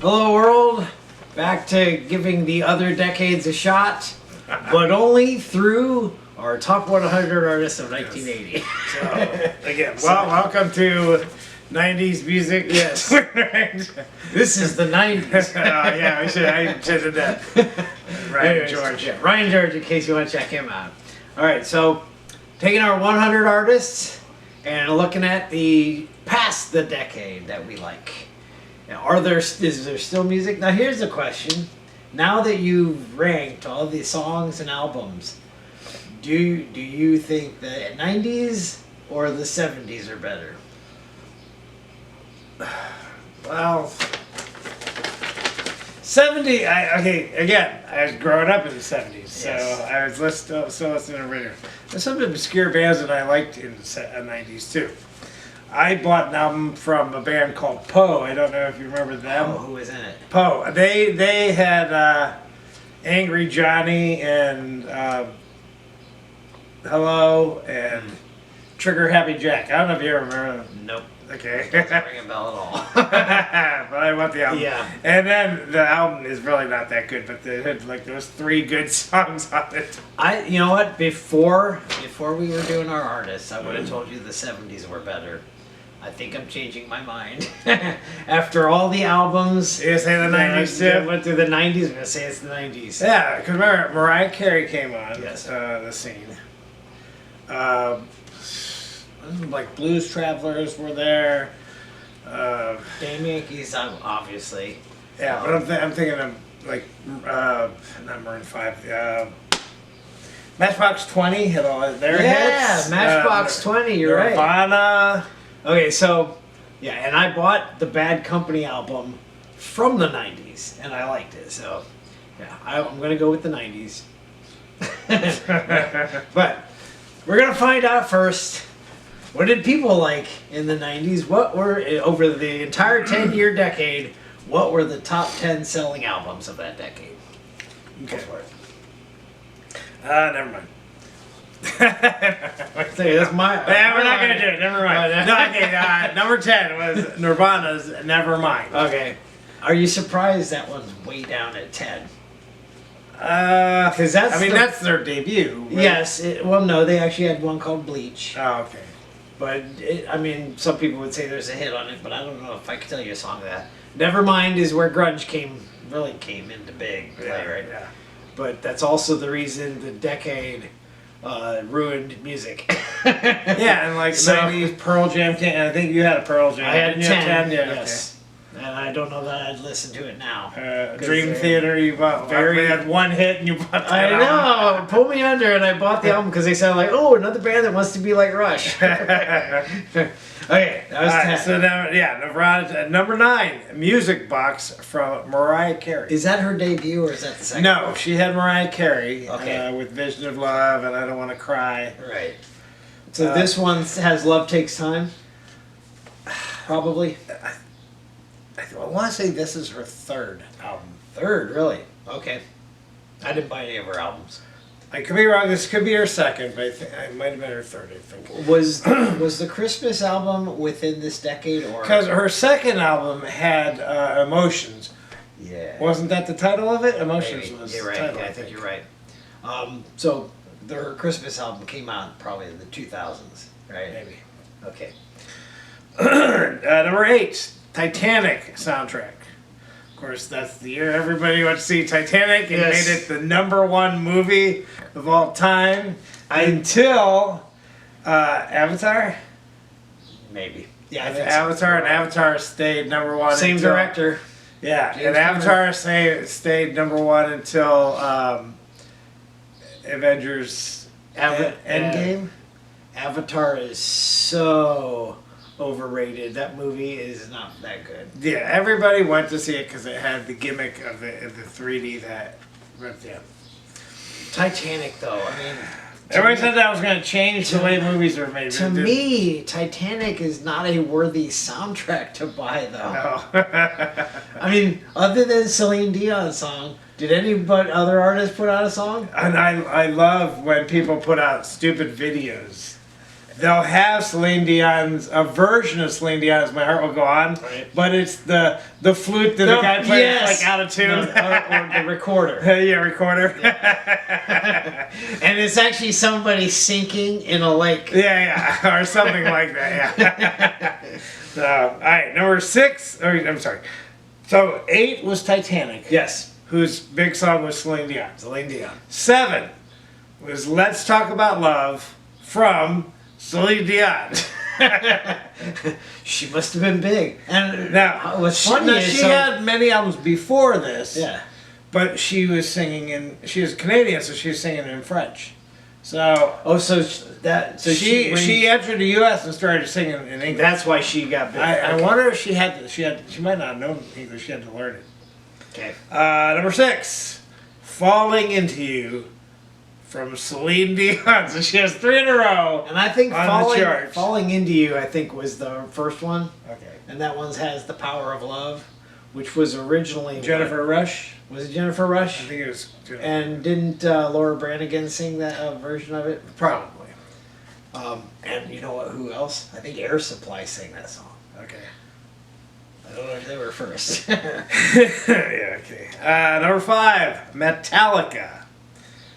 Hello world, back to giving the other decades a shot, but only through our top 100 artists of 1980. So, again, welcome to 90s music. Yes. Right. This is the 90s. Yeah, I should have done that. Ryan Anyways, George. yeah, Ryan George, in case you want to check him out. Alright, so taking our 100 artists and looking at the past the decade that we like. Now, is there still music? Now here's the question. Now that you've ranked all the songs and albums, do you think the 90s or the 70s are better? Well, 70. I was growing up in the 70s, so Yes. I was listening to radio. There's some obscure bands that I liked in the 90s too. I bought an album from a band called Poe. I don't know if you remember them. Oh, who was in it? Poe. They had Angry Johnny and Hello and Trigger Happy Jack. I don't know if you ever remember them. Nope. Okay. Doesn't ring a bell at all. But I want the album. Yeah. And then the album is really not that good, but they had like those 3 good songs on it. You know what? Before we were doing our artists, I would have told you the 70s were better. I think I'm changing my mind. After all the albums, You say the 90s too? Went through the 90s. I'm gonna say it's the 90s. Yeah, because remember, Mariah Carey came on Yes. the scene. Like Blues Travelers were there. Damn Yankees, obviously. Yeah, but I'm thinking of like not Maroon 5. Matchbox 20 had all their hits. Yeah, Matchbox 20. You're right. Nirvana. Okay, so yeah, and I bought the Bad Company album from the 90s, and I liked it. So yeah, I'm gonna go with the 90s. But we're gonna find out first. What did people like in the 90s? What were, over the entire 10-year decade, what were the top 10 selling albums of that decade? Okay. Go for it. Never mind. That's my. Yeah, we're not gonna do it. Never mind. No, okay. Number 10 was Nirvana's Nevermind. Okay. Are you surprised that one's way down at 10? Because that's that's their debut. Right? Yes. Well, no, they actually had one called Bleach. Oh, okay. But, some people would say there's a hit on it, but I don't know if I could tell you a song of that. Nevermind is where grunge really came into big play, right? Yeah. But that's also the reason the decade ruined music. Yeah, and like So- 90s Pearl Jam came, and I think you had a Pearl Jam. I had Didn't 10, you have 10? Yeah, yes. And I don't know that I'd listen to it now. okay. Dream Theater, you bought. Very- We had one hit, and you bought that I know! Pull me under, and I bought the album because they sound like, oh, another band that wants to be like Rush. Okay, that was 10. So now, Nirvana, number 9, Music Box from Mariah Carey. Is that her debut, or is that the second? No, she had Mariah Carey Okay. with Vision of Love and I Don't Want to Cry. Right. So this one has Love Takes Time? Probably. I want to say this is her 3rd album. Third, really? Okay. I didn't buy any of her albums. I could be wrong. This could be her 2nd, but it might have been her 3rd, I think. Was the Christmas album within this decade, or? Because her 2nd album had Emotions. Yeah. Wasn't that the title of it? Emotions Maybe. was You're the right. title, Yeah, I think you're right. So her Christmas album came out probably in the 2000s, right? Maybe. Okay. Number 8, Titanic soundtrack. Of course, that's the year everybody went to see Titanic and Yes. made it the number 1 movie of all time until Avatar. Maybe. Yeah, I think so. Avatar stayed number 1. Same until, director. Yeah, James and Avatar stayed number 1 until Avengers Endgame. Avatar is so overrated. That movie is not that good. Yeah, everybody went to see it because it had the gimmick of the 3D that. But yeah. Titanic, though, I mean. Everybody said that was going to change the way movies are made. To me, Titanic is not a worthy soundtrack to buy, though. No. I mean, other than Celine Dion's song, did any other artists put out a song? And I love when people put out stupid videos they'll have Celine Dion's, a version of Celine Dion's "My Heart Will Go On," Right. but it's the flute that the guy plays yes. like out of tune. or the recorder. Yeah, recorder. And it's actually somebody sinking in a lake. Yeah, or something like that. Yeah. All right, number 6. Or I'm sorry. So 8 was Titanic. Yes. Whose big song was Celine Dion. Celine Dion. 7 was "Let's Talk About Love" from Celine Dion. She must have been big. And Now, what's funny is she had many albums before this. yeah. But she was singing in. She was Canadian, so she was singing in French. So. Oh, so She entered the U.S. and started singing in English. That's why she got big. I wonder if she might not have known English. She had to learn it. Okay. Number 6, "Falling Into You" from Celine Dion. So she has 3 in a row. And I think on the charts. Falling Into You, I think, was the first one. Okay. And that one has The Power of Love, which was originally Jennifer Rush. Was it Jennifer I Rush? think it was. Jennifer. And didn't Laura Branigan sing that version of it? Probably. And you know what? Who else? I think Air Supply sang that song. Okay. I don't know if they were first. Yeah. Okay. Number 5, Metallica.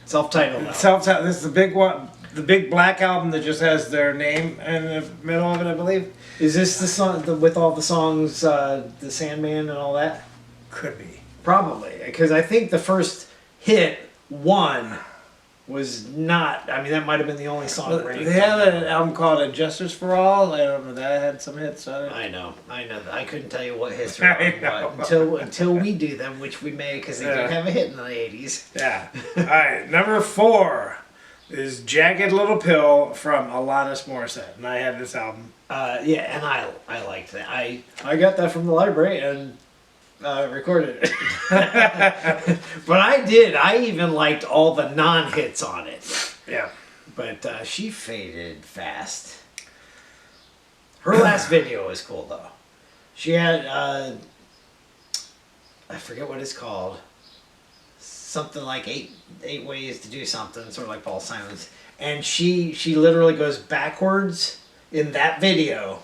Self-titled. Self-titled. This is the big one. The big black album that just has their name in the middle of it, I believe. Is this the song with all the songs, The Sandman and all that? Could be. Probably, because I think the first hit, One, was not. I mean, that might have been the only song. They have an album called "And Justice for All." I don't know. That had some hits on it. I know. I couldn't tell you what hits were I on know. what until we do them, which we may, because they did have a hit in the 80s. Yeah. All right. Number 4 is "Jagged Little Pill" from Alanis Morissette, and I had this album. Yeah, and I liked that. I got that from the library and recorded it. But I even liked all the non-hits on it. Yeah. But she faded fast. Her last video was cool though. She had I forget what it's called. Something like eight ways to do something, sort of like Paul Simon's. And she literally goes backwards in that video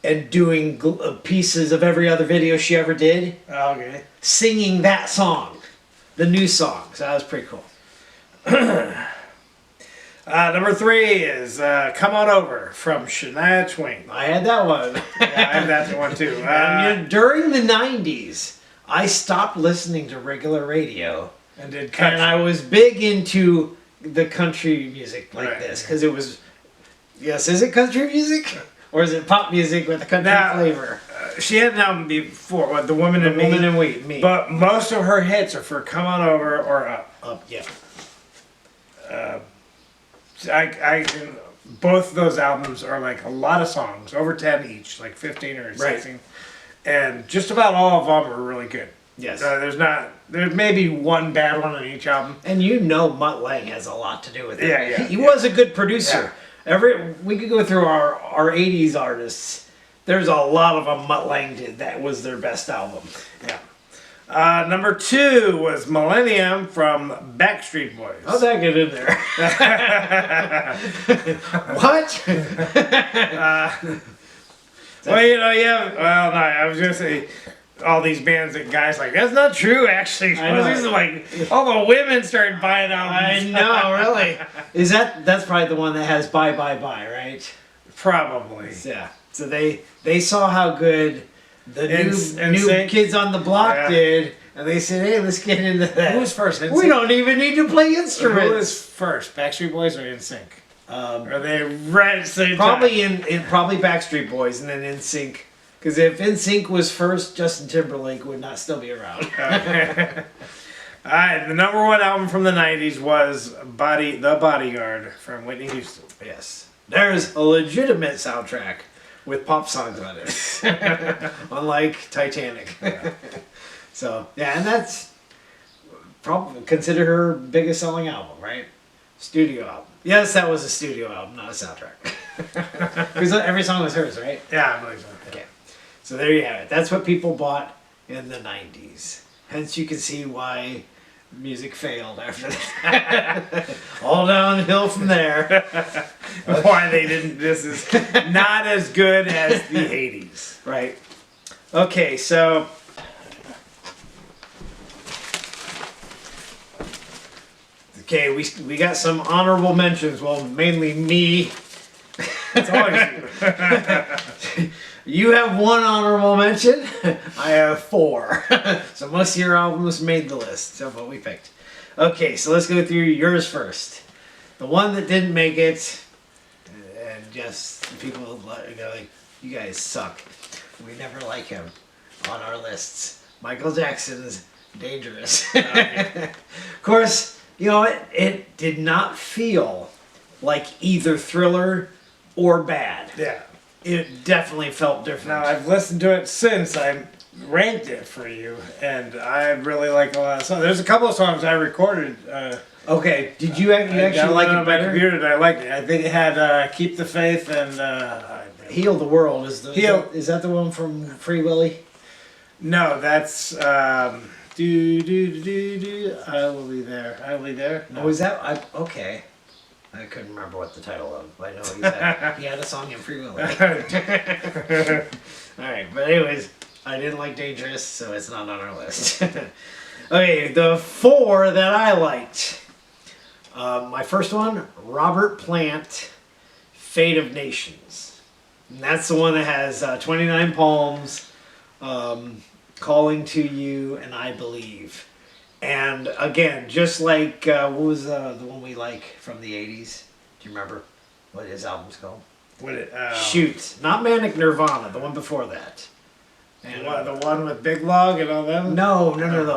and doing pieces of every other video she ever did, Okay. singing that song, the new song. So that was pretty cool. Number 3 is "Come On Over" from Shania Twain. I had that one. Yeah, I have that one too. And during the 90s, I stopped listening to regular radio. And did country. And I was big into the country music like Right. this. Because it was, yes, is it country music? Or is it pop music with a country flavor? She had an album before, what, "The Woman in Me." Woman and Me. But most of her hits are for "Come On Over" or "Up." Yeah. Both of those albums are like a lot of songs, over 10 each, like 15 or 16. Right. And just about all of them are really good. Yes. There's maybe one bad one on each album. And you know Mutt Lange has a lot to do with it. Yeah, He was a good producer. We could go through our 80s artists. There's a lot of them Mutt Lange did. That was their best album. Yeah. Number 2 was "Millennium" from Backstreet Boys. How'd that get in there? What? Well, well, no, I was going to say all these bands that guys like, that's not true, actually. I know. These are like, all the women started buying I albums. know, really. That's probably the one that has Bye Bye Bye, right? Probably. Yeah. So they saw how good the new NSYNC? Kids on the Block Yeah. did, and they said, "Hey, let's get into that." Who was first? We NSYNC? don't even need to play Who instruments. was first, Backstreet Boys or NSYNC? Um, Are they right at the same probably time? probably Backstreet Boys and then NSYNC. Because if NSYNC was first, Justin Timberlake would not still be around. Alright, the number 1 album from the 90s was The Bodyguard from Whitney Houston. Yes. There's a legitimate soundtrack with pop songs on it. Unlike Titanic. Yeah. So, yeah, and that's probably consider her biggest selling album, right? Studio album. Yes, that was a studio album, not a soundtrack. Because every song was hers, right? Yeah, I believe so. Okay. So there you have it. That's what people bought in the 90s. Hence you can see why music failed after that. All downhill from there. why they didn't. This is not as good as the 80s. Right. Okay, so okay, we got some honorable mentions. Well, mainly me. It's always you. You have one honorable mention. I have 4. So most of your albums made the list of what we picked. Okay, so let's go through yours first. The one that didn't make it, and just people go like, you guys suck. We never like him on our lists. Michael Jackson's Dangerous. Of course, you know, it did not feel like either Thriller or Bad. Yeah. It definitely felt different. Now, I've listened to it since I ranked it for you, and I really like a lot of songs. There's a couple of songs I recorded. Okay, did you actually like it better? Computer, and I liked it. I think it had "Keep the Faith" and Heal the World is that the one from Free Willy? no, that's do do do do. I will be there. I will be there. No. Oh, is that okay? I couldn't remember what the title of. I know he had a song in Free Willy. All right, but anyways, I didn't like Dangerous, so it's not on our list. Okay, the 4 that I liked. My first one, Robert Plant, Fate of Nations. And that's the one that has 29 Palms, Calling to You, and I Believe. And again, just like, what was the one we like from the 80s? Do you remember what his album's called? Shoot. Not Manic Nirvana, the one before that. And the one with Big Log and all them? No.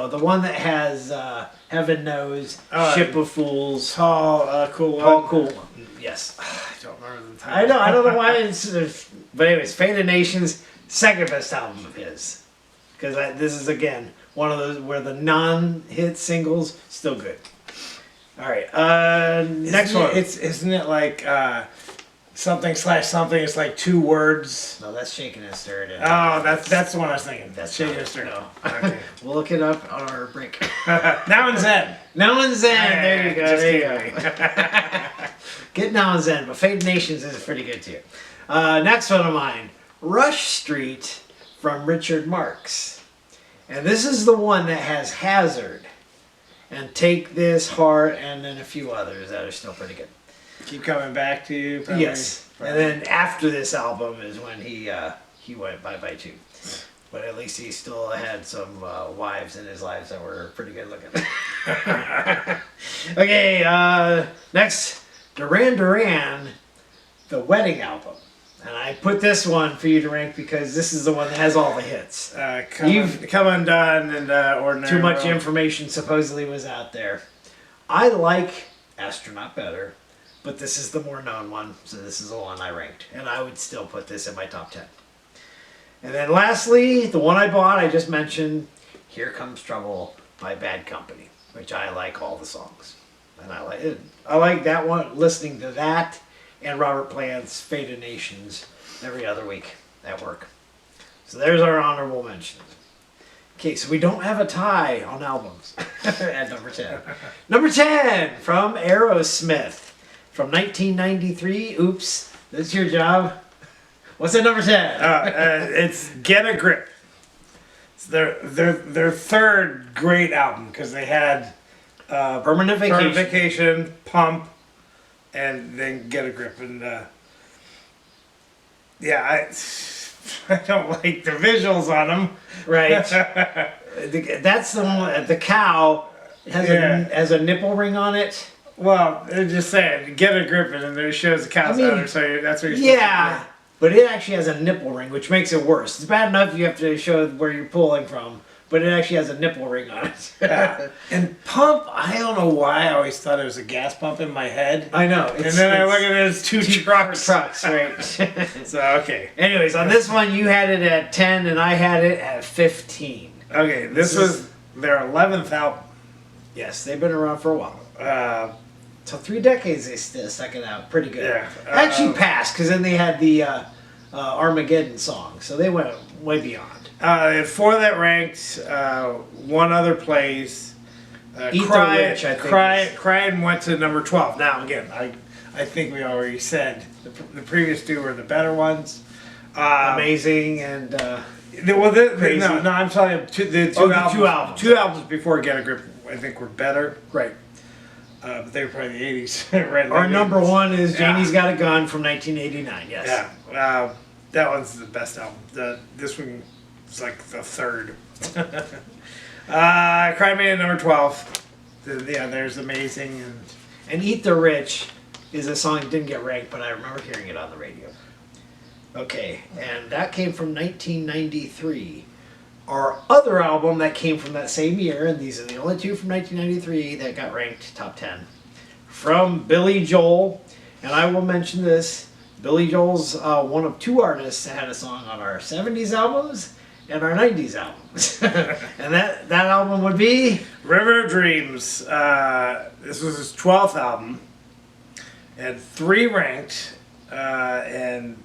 The one that has Heaven Knows, Ship of Fools. Tall, Cool One. Tall, Cool One. Yes. I don't remember the title. I don't know why it's... But anyways, Fate of Nations, second best album of his. Because this is, again, one of those where the non-hit singles, still good. All right. Next one. Isn't it like something slash something? It's like 2 words. No, that's Shaking and Stirred. Oh, that's the one I was thinking. That's Shaking not and Stirred. No. Okay. We'll look it up on our break. Now and Zen. Now and Zen. There you go. Just There you go. Get Now and Zen, but Fate of Nations is pretty good too. Next one of mine, Rush Street from Richard Marx. And this is the one that has Hazard and Take This Heart and then a few others that are still pretty good. Keep coming back to you. Probably. Yes. And then after this album is when he went bye-bye too. But at least he still had some wives in his lives that were pretty good looking. Okay, next, Duran Duran, The Wedding Album. And I put this one for you to rank because this is the one that has all the hits. Come Undone and Ordinary Too much World. information supposedly was out there. I like Astronaut better, but this is the more known one, so this is the one I ranked. And I would still put this in my top 10. And then lastly, the one I bought, I just mentioned, Here Comes Trouble by Bad Company, which I like all the songs. And I like it. I like that one, listening to that, and Robert Plant's Fate of Nations every other week at work. So there's our honorable mentions. Okay, so we don't have a tie on albums at number 10. Number 10 from Aerosmith from 1993. Oops, that's your job. What's at number 10? It's Get a Grip. It's their third great album because they had Permanent Vacation, Pump, and then Get a Grip. And yeah, I don't like the visuals on them. Right. That's the one. The cow has a nipple ring on it. Well, they're just saying, Get a Grip, and then it shows the cow's outer, so that's what you're supposed to do. But it actually has a nipple ring, which makes it worse. It's bad enough you have to show where you're pulling from, but it actually has a nipple ring on it. Yeah. And Pump, I don't know why I always thought it was a gas pump in my head. I know. And then I look at it as two trucks. Trucks, right. So, okay. Anyways, on this one, you had it at 10, and I had it at 15. Okay, this was their 11th album. Yes, they've been around for a while. So 3 decades they still stuck it out pretty good. Yeah. Actually passed, because then they had the Armageddon song, so they went way beyond. 4 that ranked, 1 other place. Eat the Rich, I think. Crying went to number 12. Now, again, I think we already said. The previous two were the better ones. Amazing and crazy. No, I'm telling you, the two albums. Two albums before Get a Grip, I think, were better. right. But they were probably the 80s. Right, Our number 80s. one is Yeah. Janie's Got a Gun from 1989. Yes. Yeah, that one's the best album. This one is like the third. Cry Me at number 12. There's Amazing. And Eat the Rich is a song that didn't get ranked, but I remember hearing it on the radio. Okay, and that came from 1993. Our other album that came from that same year, and these are the only two from 1993 that got ranked top 10, from Billy Joel. And I will mention this, Billy Joel's one of two artists that had a song on our 70s albums and our 90s albums. And that album would be River of Dreams. This was his 12th album. Had 3 ranked, and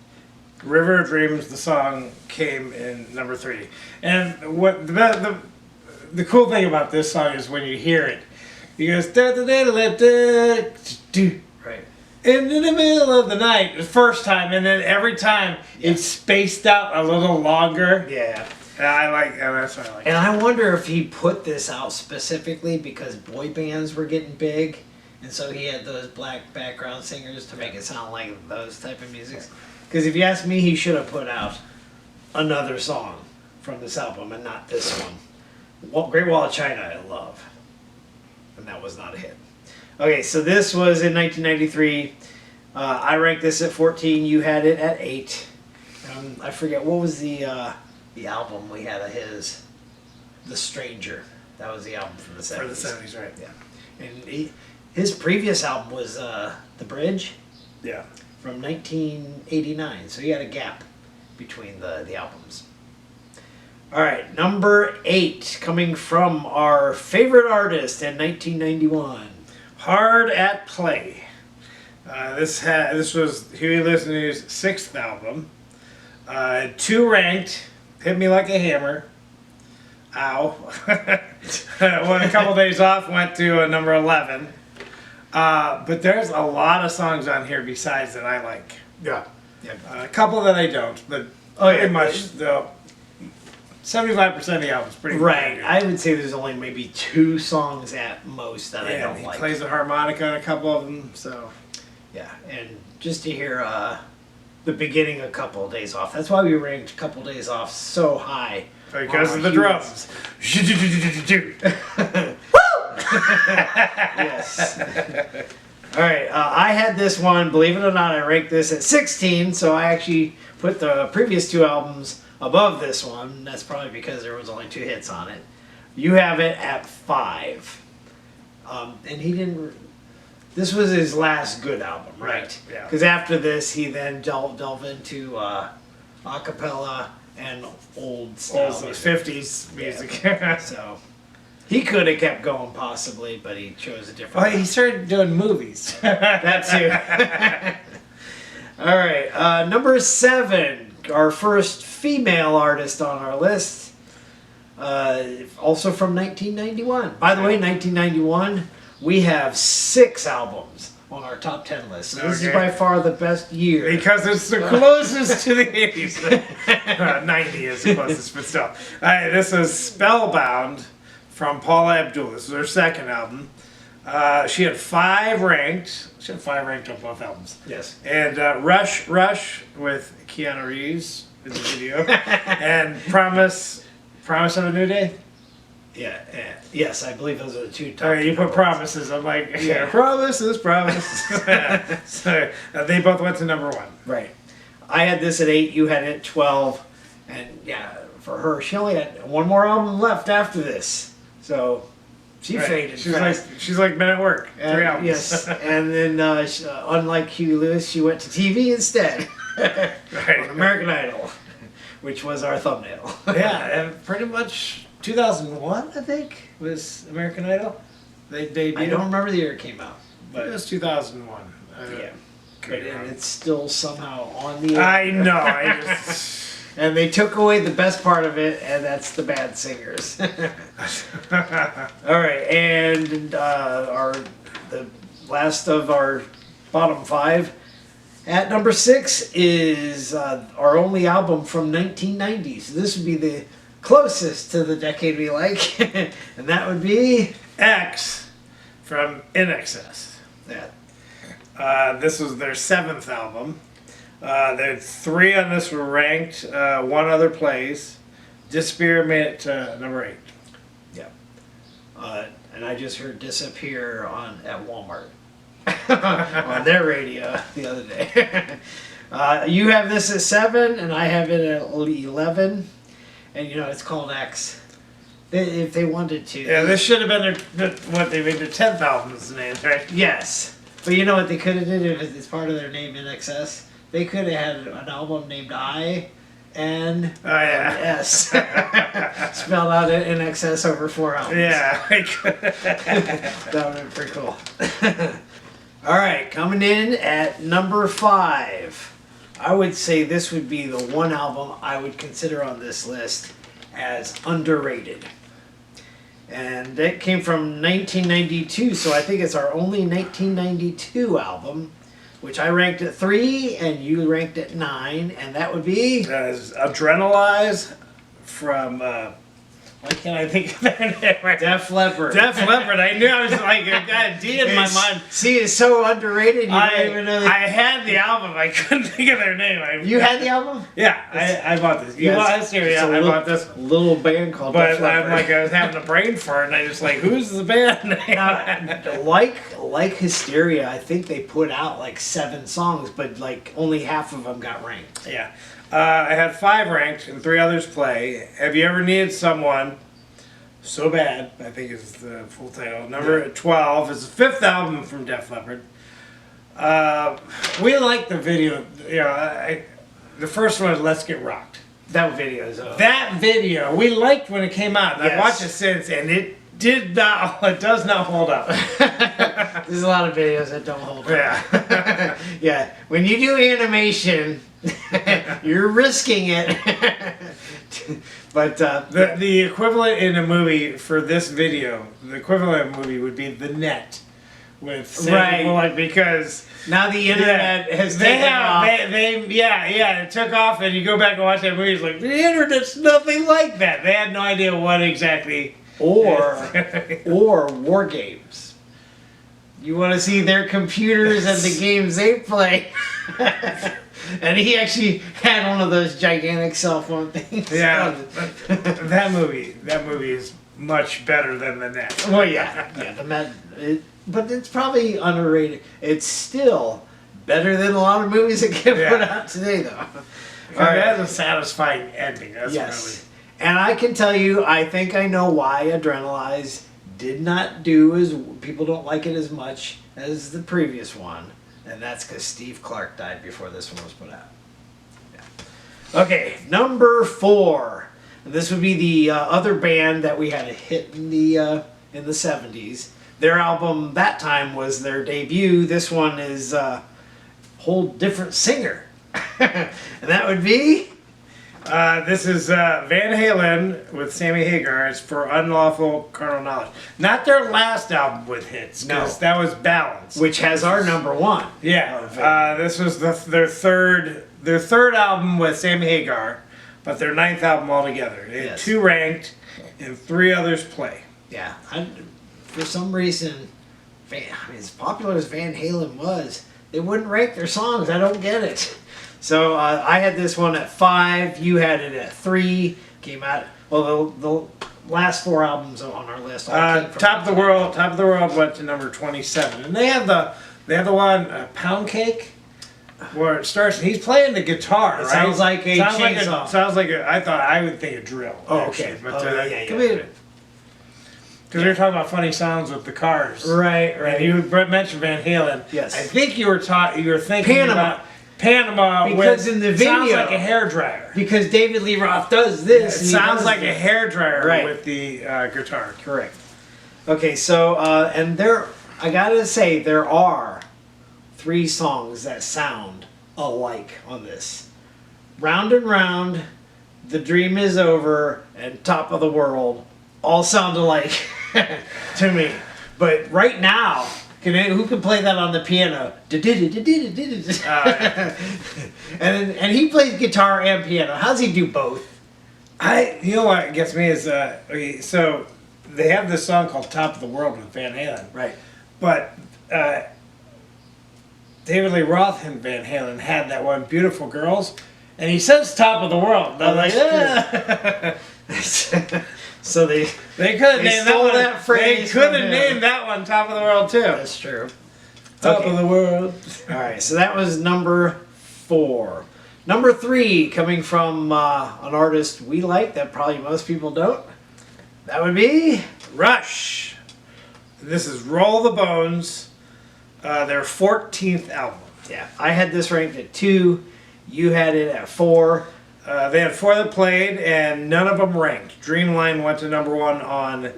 River of Dreams, the song, came in number 3. And what the cool thing about this song is when you hear it, he goes da da da da da da, right. in the middle of the night the first time, and then every time it's spaced out a little longer. Yeah. And that's what I like. And I wonder if he put this out specifically because boy bands were getting big, and so he had those black background singers to make it sound like those type of music. Because if you ask me, he should have put out another song from this album and not this one. Great Wall of China, I love. And that was not a hit. Okay, so this was in 1993. I ranked this at 14. You had it at 8. I forget, what was the album we had of his? The Stranger. That was the album from the 70s. For the 70s, right. Yeah. And his previous album was The Bridge. Yeah. From 1989, so he had a gap between the albums. All right, number 8, coming from our favorite artist in 1991, Hard at Play. This was Huey Lewis and News' 6th album. 2 ranked, Hit Me Like a Hammer. Ow. Went a couple days off, went to number 11. But there's a lot of songs on here besides that I like. Yeah. A couple that I don't, but pretty much though. 75% of the album's pretty Right. good. I would say there's only maybe 2 songs at most that I don't he like. plays the harmonica on a couple of them, so. Yeah, and just to hear the beginning a couple of days off. That's why we ranked Couple Days Off so high. Because of the drums. Yes. All right, I had this one, believe it or not, I ranked this at 16, so I actually put the previous 2 albums above this one. That's probably because there was only 2 hits on it. You have it at 5. And he didn't... This was his last good album, right? Yeah. Because after this, he then delved into a cappella and old style music. 50s music. Yeah. So he could have kept going possibly, but he chose a different. Oh, he started doing movies. That too. All right, number 7, our first female artist on our list, also from 1991. By the way, 1991, we have 6 albums on our top 10 list. So this is by far the best year. Because it's the closest to the 80s. 90 is the closest, but still. This is Spellbound from Paula Abdul. This is her second album. She had 5 ranked. She had 5 ranked on both albums. Yes. And Rush with Keanu Reeves in the video. And Promise of a New Day. Yeah, yes, I believe those are the 2 top. All right, you put ones. Promises. I'm like, Yeah. Promises. So they both went to number 1. Right. I had this at 8, you had it at 12. And yeah, for her, she only had 1 more album left after this. So she faded fast. She's like Men at Work. 3 albums. Yes, and then unlike Huey Lewis, she went to TV instead. Right. On American Idol, which was our thumbnail. Yeah, and pretty much 2001, I think, was American Idol. They debuted. I don't remember the year it came out, But it was 2001. yeah. Could But be wrong. and it's still somehow on the air. I know. I just. And they took away the best part of it, and that's the bad singers. All right, and the last of our bottom 5. At number 6 is our only album from 1990s. So this would be the closest to the decade we like, and that would be X from In Excess. This was their 7th album. There 3 on this were ranked. 1 other plays. Disappear made it to number 8. Yeah. And I just heard Disappear at Walmart on their radio the other day. You have this at 7, and I have it at 11. And it's called X. If they wanted to. Yeah, this should have been what they made their 10th album's name, right? Yes. But you know what they could have did if it's part of their name in excess? They could have had an album named I-N-S. Spelled out in excess over 4 albums. Yeah. That would have been pretty cool. Alright, coming in at number 5. I would say this would be the one album I would consider on this list as underrated. And that came from 1992, so I think it's our only 1992 album, which I ranked at 3 and you ranked at 9, and that would be... Adrenalize from... why can't I think of their name? Def Leppard. Def Leppard. I knew I was like, God, D in my mind. See, it's so underrated. You don't even know I had the album. I couldn't think of their name. You had the album? Yeah, I bought this. You bought this here? Yeah, I bought this one. Little band called Def Leppard. I'm like, I was having a brain fart, and I just like, who's the band name? Now, like Hysteria, I think they put out like 7 songs, but like only half of them got ranked. Yeah. I had 5 ranked and 3 others play. Have you ever needed someone so bad? I think is the full title. Number 12 is the 5th album from Def Leppard. We like the video. The first one is Let's Get Rocked. That video is That video we liked when it came out. And Yes. I've watched it since, and it does not hold up. There's a lot of videos that don't hold up. Yeah. Yeah. When you do animation, you're risking it. But The equivalent in a movie for this video, the equivalent movie would be The Net with Sandra Bullock, because now the internet has they taken have off. it took off, and you go back and watch that movie, it's like the internet's nothing like that. They had no idea what exactly. Or war games. You want to see their computers and the games they play. And he actually had one of those gigantic cell phone things. Yeah, that movie is much better than The Net. Well, yeah, the Met, but it's probably underrated. It's still better than a lot of movies that get put out today, though. All right, that has a satisfying ending. That's yes. And I can tell you, I think I know why Adrenalize did not do as... People don't like it as much as the previous one. And that's because Steve Clark died before this one was put out. Yeah. Okay, number 4. And this would be the other band that we had a hit in the 70s. Their album that time was their debut. This one is a whole different singer. And that would be... This is Van Halen with Sammy Hagar. It's for Unlawful Carnal Knowledge. Not their last album with hits, because that was Balance, which has our number 1. Yeah, this was their third album with Sammy Hagar, but their 9th album altogether. They had 2 ranked and 3 others play. Yeah, for some reason, as popular as Van Halen was, they wouldn't rank their songs. I don't get it. So I had this one at 5. You had it at 3. Came out. Well, the last 4 albums on our list. Top of the World went to number 27, and they have the one Pound Cake, where it starts. And he's playing the guitar. It sounds like a chainsaw. Sounds like I would think a drill. Oh, okay. But yeah. Because we were talking about funny sounds with the cars. Right. And you mentioned Van Halen. Yes. I think you were thinking about Panama, because in the video sounds like a hairdryer. Because David Lee Roth does this. It sounds like a hairdryer with the guitar. Correct. Okay, so and I gotta say there are 3 songs that sound alike on this. Round and Round, The Dream Is Over, and Top of the World all sound alike to me. But right now, Who can play that on the piano? And he plays guitar and piano. How's he do both? You know what gets me is okay, so they have this song called "Top of the World" with Van Halen, Right. but David Lee Roth and Van Halen had that one "Beautiful Girls," and he says "Top of the World." And I'm like, yeah. So they They could have named that stole one. that phrase They could from have him. named that one "Top of the World" too. That's true. Top Okay. of the world. All right, so that was number 4. Number 3, coming from an artist we like that probably most people don't. That would be Rush. This is Roll the Bones, their 14th album. yeah. I had this ranked at 2. You had it at 4. They had 4 that played, and none of them ranked. Dreamline went to number 1 on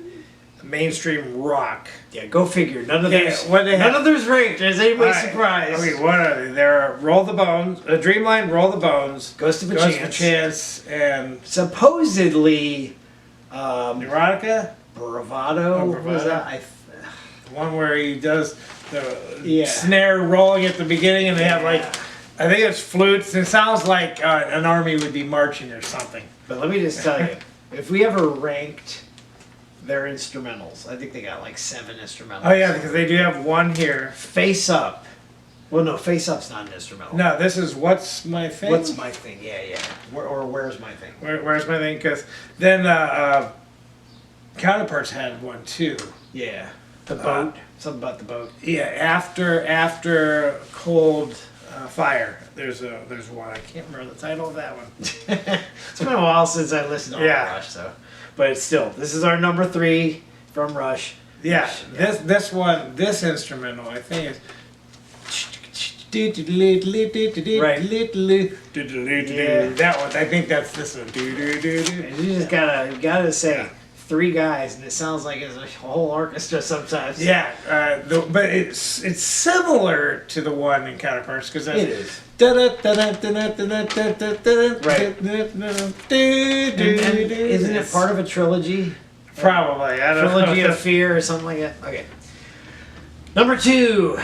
mainstream rock. Yeah, go figure. None of Yeah, those. what they None have- of those ranked. Is anybody All right. surprised? Okay, what are they? They're Roll the Bones, Dreamline, Roll the Bones, Ghost of a Ghost of a Chance. Chance, and Supposedly, Erotica. Bravado. Oh, Was Bravado. that? The one where he does the Yeah. snare rolling at the beginning, and they have like, Yeah. I think it's flutes. It sounds like an army would be marching or something. But let me just tell you, if we ever ranked their instrumentals, I think they got like 7 instrumentals. Oh yeah, because they do have one here. Face Up. Well, no, Face Up's not an instrumental. No, this is What's My Thing? What's My Thing? Yeah, yeah. Or Where's My Thing? Where's My Thing? Because then Counterparts had one too. Yeah. The boat. Something about the boat. Yeah, after Cold Fire, there's one. I can't remember the title of that one. It's been a while since I listened to Yeah. Rush, so. But still, this is our number 3 from Rush. Yeah, this instrumental, I think is. Right. That one, I think that's this one. And you just gotta say, 3 guys, and it sounds like it's a whole orchestra sometimes. Yeah, but it's similar to the one in Counterparts because It is. And isn't it part of a trilogy? Probably. I don't Trilogy know. of Fear or something like that? Okay. Number 2.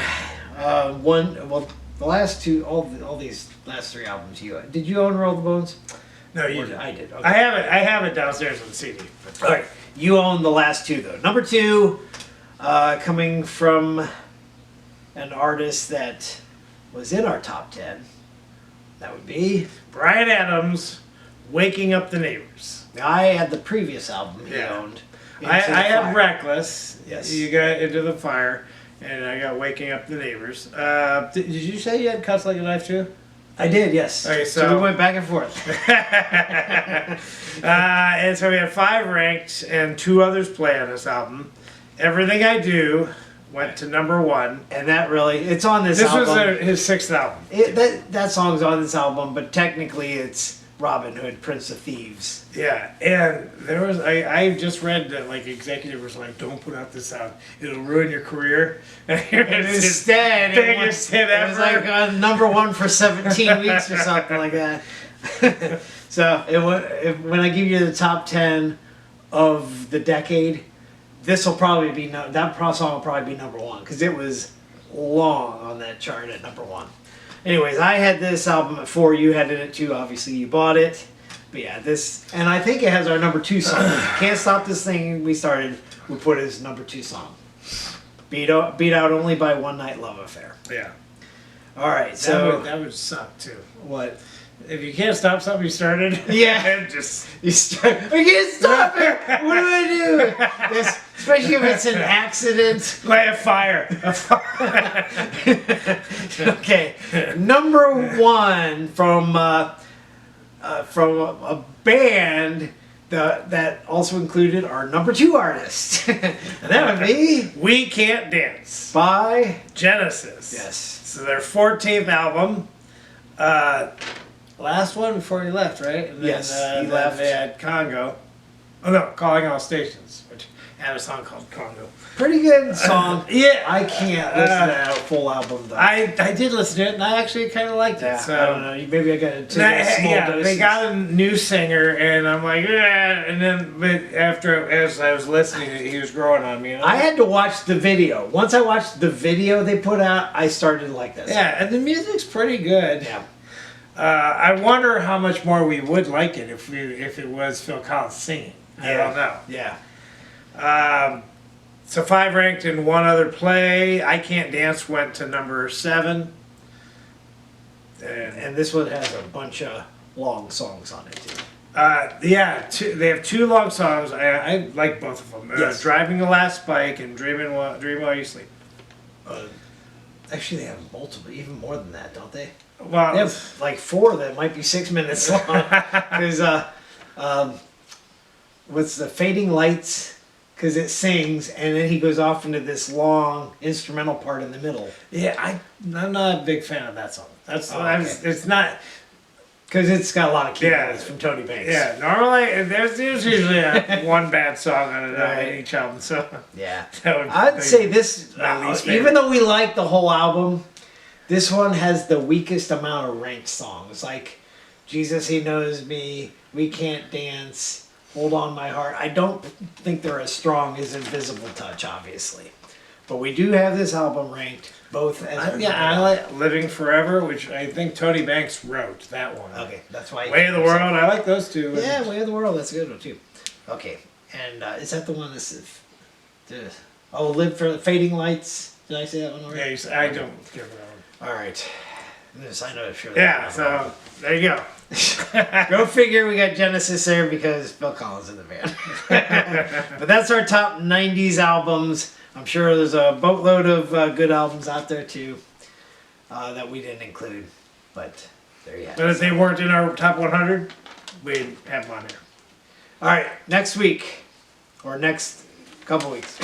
The last 2, all these last 3 albums did you own Roll the Bones? No, you Or did. I did. Okay. I have it downstairs on CD. All right. You own the last 2 though. Number 2, coming from an artist that was in our top 10. That would be. Bryan Adams, Waking Up the Neighbors. I had the previous album he Yeah. owned. I Into the have Fire. Reckless. Yes. You got Into the Fire, and I got Waking Up the Neighbors. Did you say you had Cuts Like a Knife too? I did, yes. Okay, so so- we went back and forth. And so we had 5 ranked, and 2 others play on this album. Everything I Do went to number 1. And that really, it's on this This album. was his 6th album. That song's on this album, but technically it's Robin Hood, Prince of Thieves. Yeah, and there was I just read that like executive was like, don't put out this sound, it'll ruin your career. And Instead, biggest hit it was ever. like number 1 for 17 weeks or something like that. So when I give you the top 10 of the decade, this will probably be that song will probably be number 1 because it was long on that chart at number 1. Anyways, I had this album at 4. You had it at 2. Obviously, you bought it. But yeah, and I think it has our number 2 song. Can't Stop This Thing we started. We put it as number 2 song. Beat out only by One Night Love Affair. Yeah, All right, so that would suck too. what? If you can't stop something you started, Yeah. just You start. I can't stop it. What do I do? This, especially if it's an accident. light a fire. Okay, number 1 from a band that also included our number 2 artist, and that would be We Can't Dance by Genesis. yes. So their 14th album. Last one before he left, right? And then, Yes, he then left. They had Congo. Oh no, Calling All Stations. Which had a song called Congo. Pretty good song. Yeah. I can't listen to that full album though. I did listen to it and I actually kind of liked it. Yeah, So I don't know. Maybe I got to take small doses. they got a new singer and I'm like, yeah. And then, but after as I was listening, he was growing on me. I had to watch the video. Once I watched the video they put out, I started to like this. Yeah, and the music's pretty good. Yeah. I wonder how much more we would like it if it was Phil Collins singing. I don't know. Yeah. So 5 ranked in one other play. I Can't Dance went to number 7. And this one has a bunch of long songs on it too. They have 2 long songs. I like both of them. Yes. Driving the Last Bike and Dream While You Sleep. Actually, they have multiple, even more than that, don't they? Well, They have like 4 that might be 6 minutes long. Because what's the Fading Lights? Because it sings, and then he goes off into this long instrumental part in the middle. yeah, I'm not a big fan of that song. That's okay. it's not. Because it's got a lot of keyboards Yeah. from Tony Banks. Yeah, normally there's usually one bad song on it on Right. each album. So Yeah. that would I'd be say this, my least even favorite. though we like the whole album, this one has the weakest amount of ranked songs. Like Jesus, He Knows Me, We Can't Dance, Hold On My Heart. I don't think they're as strong as Invisible Touch, obviously. But we do have this album ranked both as I like Living Forever, which I think Tony Banks wrote that one. Okay, that's why. Way of the World, I like those 2. Yeah, Way of the World, that's a good one too. Okay, and is that the one that's... Live for the Fading Lights? Did I say that one already? Yeah, I don't give that one. All right. Yes, I know. Sure. Yeah, so there you go. Go figure. We got Genesis there because Phil Collins in the band. But that's our top '90s albums. I'm sure there's a boatload of good albums out there too that we didn't include. But there you have But it. if they weren't in our top 100, we'd have them on here. All right, next week or next couple weeks,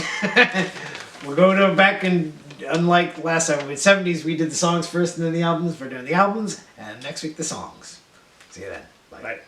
we're going to back and. Unlike last time, with '70s, we did the songs first and then the albums. We're doing the albums, and next week the songs. See you then. Bye. Bye.